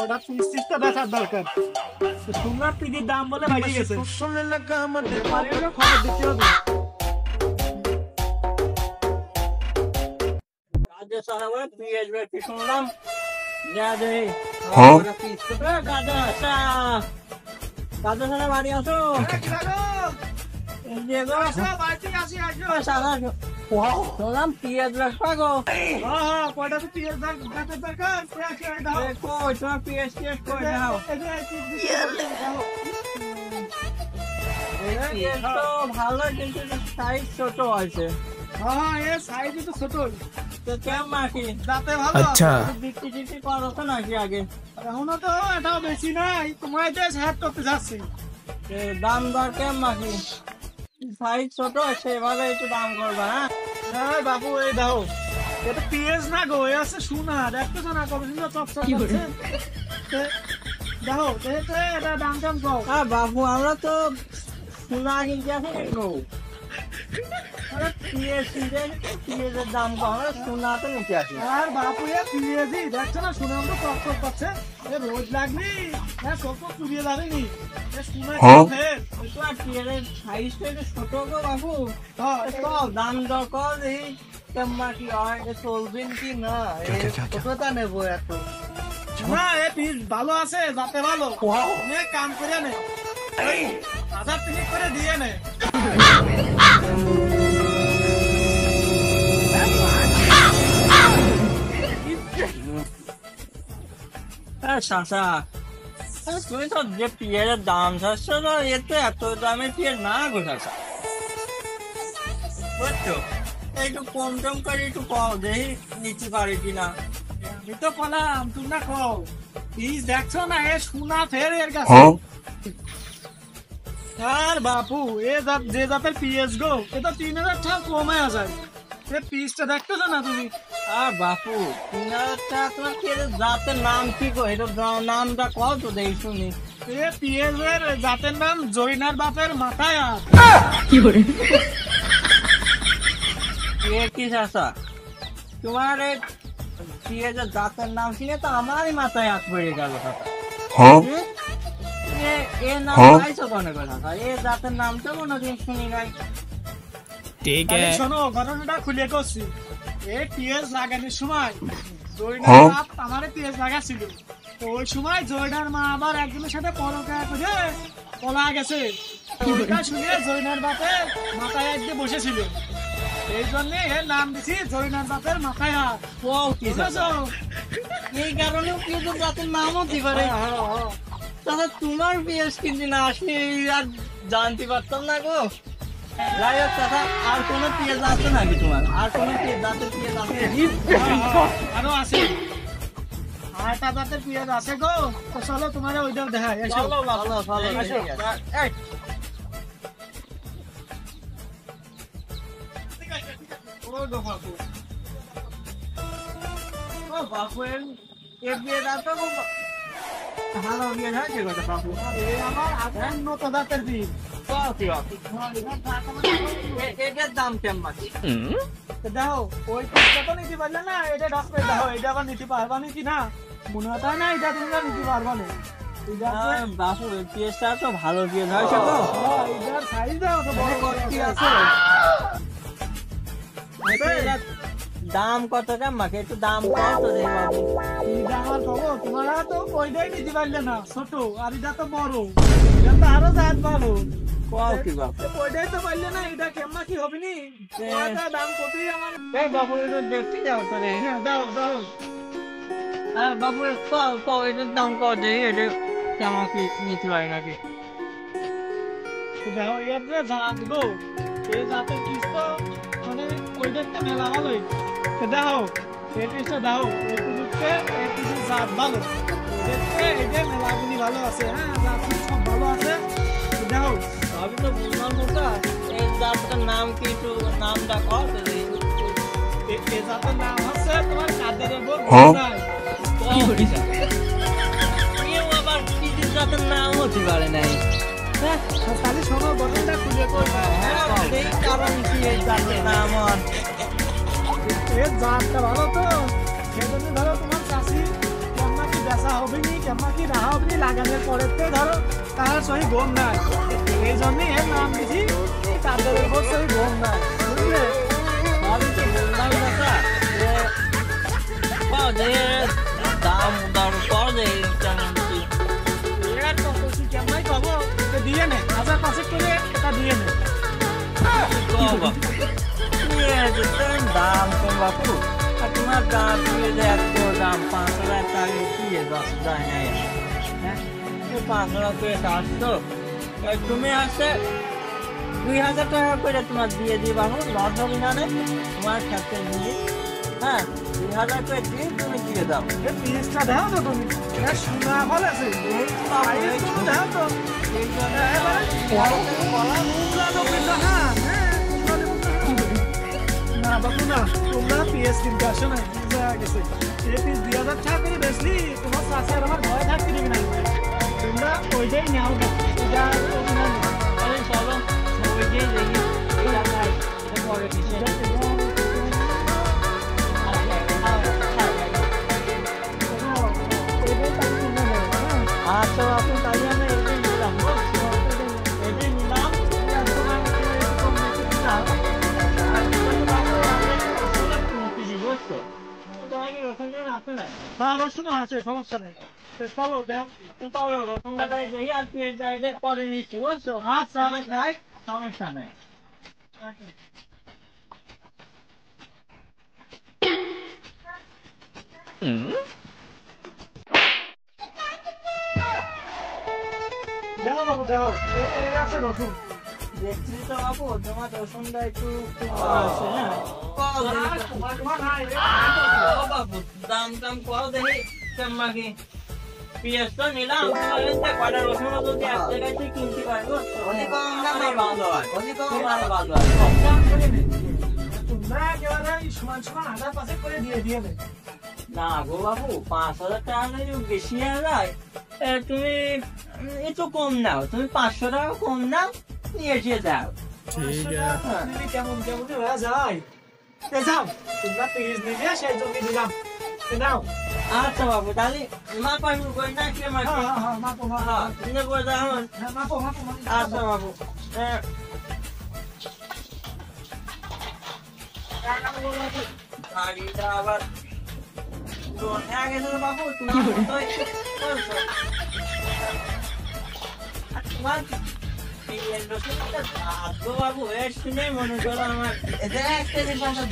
ওটা পিসটা দেখার দরকার। শুনলাম পিদির দাম বলে বাইরে গেছে, খবর দিতে হবে। শুনলাম বাড়ি আসো শুনলাম পিঁয়াজ রাখবা গো। কয়টা তো পিঁয়াজ দরকার, তোমার পিঁয়াজ টিয়াজ করে দাও। ভালো কিন্তু সাইজ ছোট আছে। হ্যাঁ এর সাইজ তো ছোটই। তো কেমন মাখি দাঁতে ভালো? আচ্ছা বিক্রি টিক্রি করো তো নাকি আগে? এখনো তো এটাও বেশি নাই, তোমায় যে সাহায্য করতে যাচ্ছি। দাম দর কেমন মাখি? সাইজ ছোট সেভাবে একটু দাম করবা। হ্যাঁ বাবু এই দাও, এটা পিএস না গো, এ আছে সোনা। দেখতেছো না কত সুন্দর চকচক করছে। দেখো দেখতে এটা দাম টাম কও। হ্যাঁ বাবু আমরা তো সোনা কিনতে আসি গো। পিএসের দাম কম, সোনা তো নিতে আসি। আর বাবু এ পিএসই দেখছো না সোনা তো চকচক করছে, এ রোজ লাগনি হ্যাঁ সব চুরিয়ে যাবেনি। ছোট গো বাবু, দাম দর কর এই কেমন কি হয়, চলবেন কি না? কতটা নেবো এত? না এ পিস ভালো আছে, যাতে ভালো কাম করে নে, 1000 টাকা করে দিয়ে নে। চাচা তুমি তো যে পিঁয়াজের দাম চাচ্ছ তো এর তো এত দামের পিঁয়াজ না গো চাচা, বুঝছো? একটু কম টম করে একটু কও, দেখি নিতে পারি কিনা। আমি তো বললাম তোমরা কও, পিস দেখছো না এ সোনা ফের এর কাছে। আর বাপু এ যে জাতের পিঁয়াজ গো, এ তো 3000 টাকা কমে যায়। পিসটা দেখতেছো না তুমি? আর বাপু 3000 টাকা তোমার জাতের নাম কি গো? এটা নামটা কও তো দেখি শুনি। এ পিঁয়াজের জাতের নাম জৈনার বাপের মাথায় কি করে? কি চাচা তোমার এই পিঁয়াজের জাতের নাম শুনে তো আমারই মাথায় হাত পড়ে গেল চাচা। এ নাম পাইছো কোনে কথা? এ জাতের নামটা কোনোদিন শুনি নাই। ঠিক আছে শোনো, ঘটনাটা খুলে করছি। এই পিঁয়াজ লাগানোর সময় জয়নার বাপ আমারে পিঁয়াজ লাগাচ্ছিল, তো ওই সময় জয়নার মা আবার একজনের সাথে পরকা করে পলা গেছে। ওইটা শুনে জয়নার বাপের মাথায় একদিন বসেছিল, এই জন্য এর নাম দিছি জয়নার বাপের মাথায় হাত। এই কারণেও পিঁয়াজের জাতের নামও দিতে পারে। তাহলে তোমার পিঁয়াজ কিনতে না আসলে আর জানতে পারতাম না গো। যাই হোক চাচা, আর কোনো পিঁয়াজ আছে নাকি তোমার? আর কোনো জাতের পিঁয়াজ আছে? আরো আছে, আরেকটা জাতের পিঁয়াজ আছে গো। তো চলো তোমার ওইটাও দেখাই। চলো ভালো ভালো বাপু এর পিঁয়াজ আছে গো, ভালো পিঁয়াজ হয়েছে গো বাপু। আমার উন্নত জাতের পিঁয়াজ। এটার দাম কেমন? দেখো ওই পিসটা তো নিতে পারলে না, এটা ডাকবে। দেখো এটা আবার নিতে পারবা নাকি না মনে হয় না, এটা তোমরা নিতে পারবা না। বাপু পিসটা তো ভালো পিস হয়েছে তো, এটার সাইজ দাও তো বড় বড় কি আছে। দাম কত কেমন? একটু দাম কত দেই বাবু? দাম আর কব? তোমরা তো ওইটাই নিতে পারলে না, ছোট। আর এটা তো বড়, এটা তো আরো জাত ভালো। ওইটাই তো পারলে না, এটা কেমন কি হবে নি? দাম কতই আমার বাবু এটা দেখতে যাও তো। দাও দাও বাবু এটার দাম কত দেই? এটা কেমন কি নিতে পারি নাকি? দেখো এর যে জাত গো, এই জাতের পিস তো মানে ওইটা মেলা ভালোই। দেখো এই পিসটা দাও, এই পিসের জাত ভালো, এটা মেলাগুলি ভালো আছে। হ্যাঁ জাত সব ভালো আছে। দেখো আমি তো বুঝলাম না এই জাতের নাম কি, একটু নামটা কও তো। এই জাতের নাম হচ্ছে তোমার কাদের বল। আবার কি জাতের নাম হতে পারে নাই? তাহলে শোনো ঘটনাটা খুলে করবে। এই কারণ কি এই জাতের নাম? এর জাতটা ভালো তো, সেজন্য ধরো তোমার চাষি কেমন কি বেচা হবেনি কেমন কি না হবেনি লাগানোর পরে ধরো তার সহি গম নাই এই জন্যই এর নাম দিছি তাদের উপর সহি গম নাই বুঝলে আমি তো বললাম দাদা যে দাম দাম কর দে কেমন কি এর কত কি কেমন পাবো দিয়ে নে 1500 করে এটা দিয়ে নে বাবা দাম কম বাপু আর তোমার দাম দিয়ে এত দাম 5,000 টাকা কি 10 যায় না হ্যাঁ 5,000 করে আসতো তুমি আসছে 2,000 টাকা করে তোমার দিয়ে দিই বাবু লস হবে না তোমার সাথে নিয়ে হ্যাঁ 2,000 করে দিয়ে তুমি দিয়ে দাও পিসটা দাও তো তুমি সোনা ফল আছে দাও তো এই জন্য বলা মুলা তো পেটা হ্যাঁ না বাবু না তোমরা পিএস কিনতে আসো না গেছে এই পিস 2,000 টাকা করে বেশি তোমার সাথে আর আমার ভয় থাকতে দিবি না তোমরা ওইটাই নাও এটা আরে চলো ওইটাই দেখি পরে কিছু আচ্ছা আপনি তাহলে আমরা এটাই নিলাম এটাই নিলাম সমস্যা নেই পরে নিচ্ছি বুঝছো সমস্যা নেই দেখো বাবু দেখো আছে নতুন দেখছি তো বাবু তোমার রসুনটা একটু বাবু দাম দাম কর দেখি কেমন কি পিঁয়াজ তো নিলাম কটা রসুন যদি এক জায়গায় কিনতে পারবো অনেক কম দামে ভালো হয় অনেক কম দামে ভালো হয় তোমরা একেবারে সমান সমান 1,500 করে দিয়ে দিয়ে দেবে না গো বাবু 5,000 টাকা যদি বেশি হয়ে যায় তুমি একটু কম নাও তুমি 500 টাকা কম নাও নিয়ে এসে দাও ঠিক আছে কেমন কেমন হয়ে যায় যাও তোমরা পিস নিয়ে সেই জমি দিলাম নাও আচ্ছা বাবু তাহলে মাপা শুরু করি না কে মাপা হ্যাঁ মাপো মাপো নিয়ে পড়ে যাও মাপো মাপো আচ্ছা বাবু গাড়িটা আবার হয়ে গেছে বাবু বাবু এর শুনে মনে করো আমার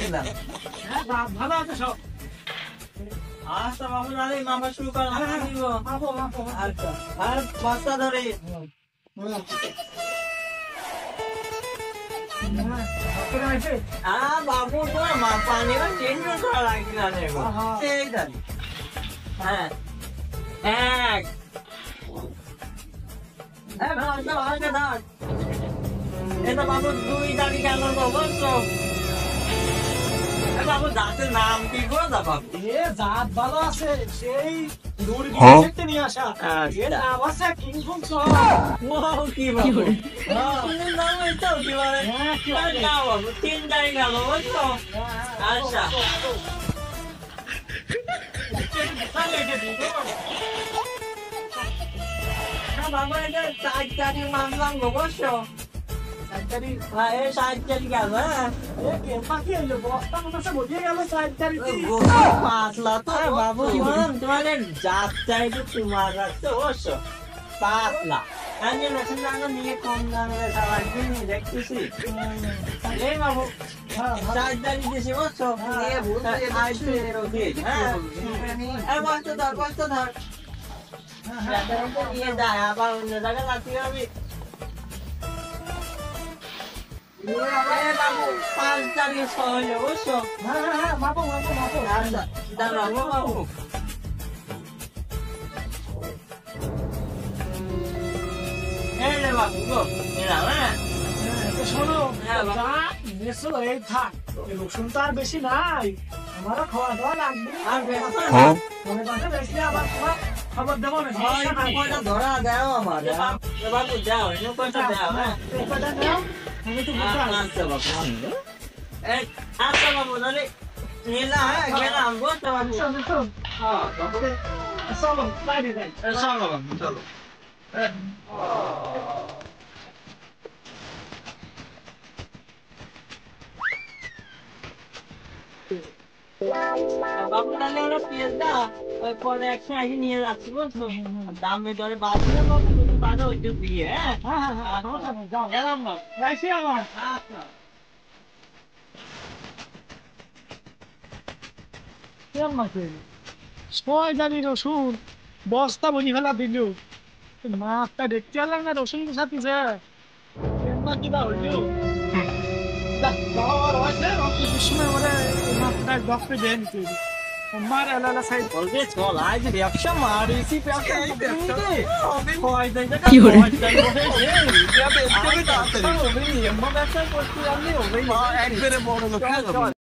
দিলাম ভালো আছে সব আচ্ছা বাবু তাহলে মাপা শুরু করা দিব মাপো মাপো আচ্ছা আর বস্তা ধরে বাবু তোমার মাপা নেবা টেনশন করা লাগবে না নেবো এই দাঁড়ি হ্যাঁ এক এটা বাবু 2 দাঁড়ি কেন বলছো বাবু দাঁতের নাম কি করে দা বাবু জাত ভালো আছে সেই দূর থেকে নিয়ে আসা এর নাম আছে কিংফং সহ কি বাবু নাম এটাও কি বলে না বাবু 3 দাঁড়ি গেল বুঝছো আচ্ছা বাবা এটা 4 দাঁড়ি মানলাম গো বুঝছো 4 দাঁড়ি হ্যাঁ 4 দাঁড়ি গেল হ্যাঁ বাবু তোমাদের যাত্রা একটু তোমার রাখতে অবশ্য 5 লাখ আমি নতুন দাম নিয়ে কম দামে দেখতেছি এই বাবু 4 দাঁড়ি দিয়েছি অবশ্য বস্তা ধর নিয়ে যায় আবার অন্য জায়গায় যাচ্ছি আমি বাবু 5 দাঁড়িয়ে সহজ অবশ্য মাপো মাপো মাপো আচ্ছা দাঁড়াবো বাবু এই রে বাবু গো এলাম হ্যাঁ শোনো এই থাক রসুন তো আর বেশি নাই আমারও খাওয়া দাওয়া লাগবে আর মনে কথা বেশি আবার তোমার খবর দেবো না ধরা দাও আমার বাবু যাও এনে কয়টা দাও হ্যাঁ আমি তো আচ্ছা বাবু আচ্ছা বাবু তাহলে নিলাম হ্যাঁ গেলাম বুঝতে বাবু হ্যাঁ চলো বাইরে যাই। চলো চলো। বাবু তাহলে ওরা পেঁয়াজটা ওই পরে একসঙ্গে নিয়ে যাচ্ছি বুঝছো দামে দরে বাড়বে বাবু তুমি বাড়ো ওই দিয়ে হ্যাঁ যাও গেলাম না যাইছি আমার আচ্ছা কেমন আছে ছয় জানি রসুন বস্তা বনি ফেলা দিল মাছটা দেখতে পারলাম না রসুন সাথে কেমন কিবা হইল সময় মানে মাছটা দশটা দেয় নিতে আমার এলাকা সাইড বলবে চল আজ ব্যবসা মারিছি ব্যবসা কি হলো? ব্যবসা করছি আমি একবারে বড় লোক